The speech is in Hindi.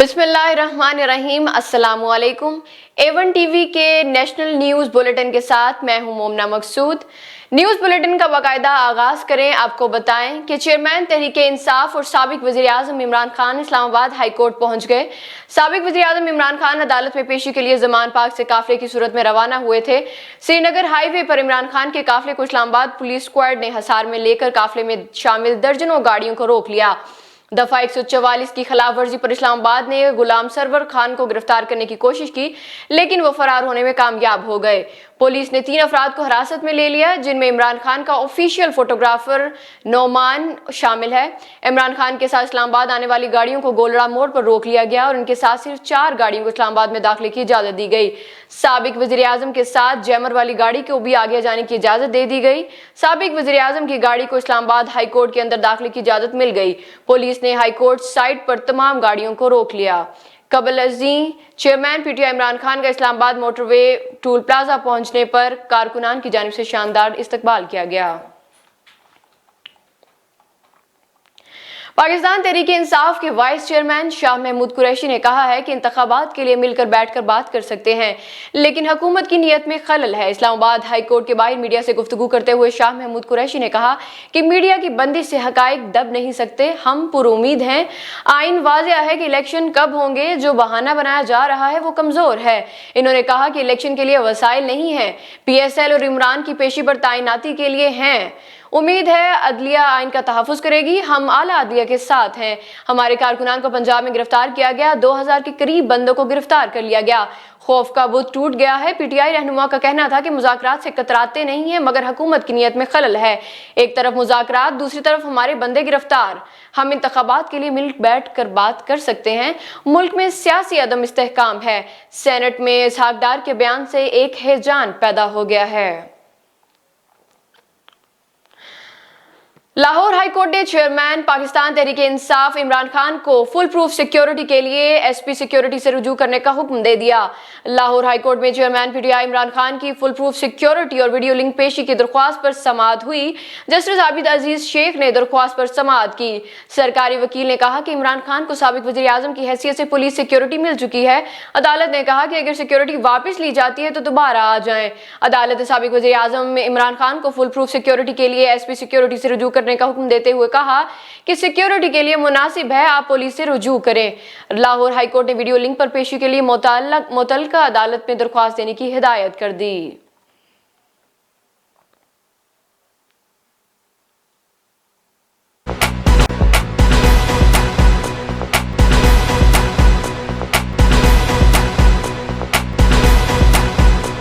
बिस्मिल्लाहिर्रहमानिर्रहीम, अस्सलामुअलैकुम। A1 टीवी के नेशनल न्यूज़ बुलेटिन के साथ मैं हूं मोमना मकसूद। न्यूज़ बुलेटिन का बाकायदा आगाज करें। आपको बताएं कि चेयरमैन तहरीक इंसाफ और साबिक वज़ीर-ए-आज़म इमरान खान इस्लामाबाद हाई कोर्ट पहुंच गए। साबिक वज़ीर-ए-आज़म इमरान खान अदालत में पेशी के लिए ज़मान पार्क से काफिले की सूरत में रवाना हुए थे। श्रीनगर हाईवे पर इमरान खान के काफिले को इस्लामाबाद पुलिस स्क्वाड ने हिसार में लेकर काफिले में शामिल दर्जनों गाड़ियों को रोक लिया। दफा 144 की खिलाफ वर्जी पर इस्लामाबाद ने गुलाम सरवर खान को गिरफ्तार करने की कोशिश की, लेकिन वो फरार होने में कामयाब हो गए। पुलिस ने 3 अफराद को हिरासत में ले लिया, जिनमें इमरान खान का ऑफिशियल फोटोग्राफर नौमान शामिल है। इमरान खान के साथ इस्लामाबाद आने वाली गाड़ियों को गोलड़ा मोड़ पर रोक लिया गया और इनके साथ सिर्फ 4 गाड़ियों को इस्लामाबाद में दाखिले की इजाजत दी गई। साबिक वज़ीर-ए-आज़म के साथ जैमर वाली गाड़ी को भी आगे जाने की इजाजत दे दी गई। साबिक वज़ीर-ए-आज़म की गाड़ी को इस्लामाबाद हाई कोर्ट के अंदर दाखिले की इजाजत मिल गई। पुलिस ने हाई कोर्ट साइट पर तमाम गाड़ियों को रोक लिया। कबल अज़ीं चेयरमैन पीटीआई इमरान खान का इस्लामाबाद मोटरवे टूल प्लाजा पहुंचने पर कारकुनान की जानिब से शानदार इस्तकबाल किया गया। पाकिस्तान तहरीक इंसाफ के वाइस चेयरमैन शाह महमूद कुरैशी ने कहा है कि इंतखाबात के लिए मिलकर बैठकर बात कर सकते हैं, लेकिन हुकूमत की नीयत में खलल है। इस्लामाबाद हाई कोर्ट के बाहर मीडिया से गुफ्तगू करते हुए शाह महमूद कुरैशी ने कहा कि मीडिया की बंदी से हकाइक दब नहीं सकते। हम पुरुमीद हैं। आइन वाज़ेह है कि इलेक्शन कब होंगे, जो बहाना बनाया जा रहा है वो कमजोर है। इन्होंने कहा कि इलेक्शन के लिए वसाइल नहीं है, PSL और इमरान की पेशी पर तैनाती के लिए हैं। उम्मीद है अदलिया आइन का तहफ़्फ़ुज़ करेगी। हम आला अदलिया के साथ हैं। हमारे कारकुनान को पंजाब में गिरफ्तार किया गया, 2000 के करीब बंदों को गिरफ्तार कर लिया गया। खौफ का बुत टूट गया है। PTI रहनुमा का कहना था कि मुज़ाकरात से कतराते नहीं है, मगर हुकूमत की नीयत में खलल है। एक तरफ मुज़ाकरात, दूसरी तरफ हमारे बंदे गिरफ्तार। हम इंतखाबात के लिए मिल बैठ कर बात कर सकते हैं। मुल्क में सियासी अदम इस्तेहकाम है। सेनेट में इसहाक डार के बयान से एक हैजान पैदा हो गया है। लाहौर हाई कोर्ट ने चेयरमैन पाकिस्तान तहरीक इंसाफ इमरान खान को फुल प्रूफ सिक्योरिटी के लिए SP सिक्योरिटी से रुजू करने का हुक्म दे दिया। लाहौर हाई कोर्ट में चेयरमैन PTI इमरान खान की फुल प्रूफ सिक्योरिटी और वीडियो लिंक पेशी की दरख्वास्त पर समाअत हुई। जस्टिस आबिद अजीज शेख ने दरख्वास्त पर समाअत की। सरकारी वकील ने कहा कि इमरान खान को साबिक वज़ीर-ए-आज़म की हैसियत से पुलिस सिक्योरिटी मिल चुकी है। अदालत ने कहा कि अगर सिक्योरिटी वापस ली जाती है तो दोबारा आ जाएं। अदालत ने साबिक वज़ीर-ए-आज़म इमरान खान को फुल प्रूफ सिक्योरिटी के लिए SP सिक्योरिटी से रुजू का हुक्म देते हुए कहा कि सिक्योरिटी के लिए मुनासिब है, आप पुलिस से रुजू करें। लाहौर हाई कोर्ट ने वीडियो लिंक पर पेशी के लिए मुतल्लिका अदालत में दरख्वास्त देने की हिदायत कर दी।